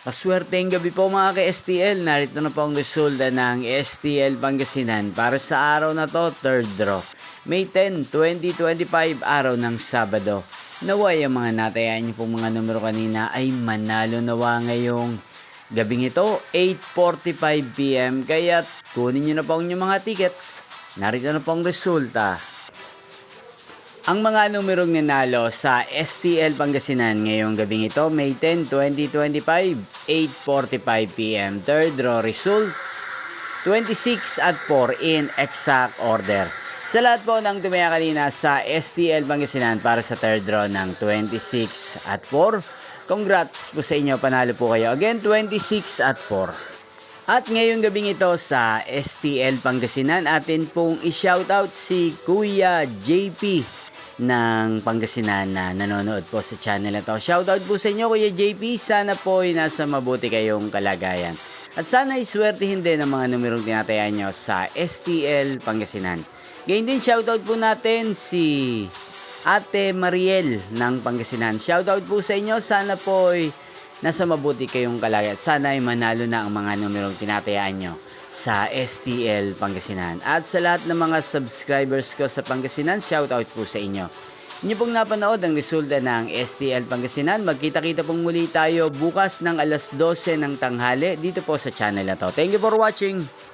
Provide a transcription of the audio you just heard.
Maswerteng gabi po mga ka-STL. Narito na po ang resulta ng STL Pangasinan para sa araw na to, third draw. May 10, 2025, araw ng Sabado. Naway ang mga natayaan niyo pong mga numero kanina ay manalo nawa ngayong gabing ito, 8:45 PM. Kaya kunin niyo na po ang inyong mga tickets. Narito na po ang resulta. Ang mga numerong nanalo sa STL Pangasinan ngayong gabing ito, May 10, 2025, 8:45 PM. Third draw result, 26 at 4 in exact order. Sa lahat po ng tumaya kanina sa STL Pangasinan para sa third draw ng 26 at 4, congrats po sa inyo, panalo po kayo. Again, 26 at 4. At ngayong gabing ito sa STL Pangasinan, atin pong i-shoutout si Kuya JP ng Pangasinan na nanonood po sa channel na to. Shoutout po sa inyo Kuya JP, sana po ay nasa mabuti kayong kalagayan. At sana iswertihin din ang mga numerong tinatayan nyo sa STL Pangasinan. Ganyan din shoutout po natin si Ate Mariel ng Pangasinan. Shoutout po sa inyo, sana po ay nasa mabuti kayong kalagayan. Sana ay manalo na ang mga numerong tinatayaan nyo sa STL Pangasinan. At sa lahat ng mga subscribers ko sa Pangasinan, shoutout po sa inyo. Inyo pong napanood ang resulta ng STL Pangasinan. Magkita-kita pong muli tayo bukas ng alas 12 ng tanghali dito po sa channel na to. Thank you for watching!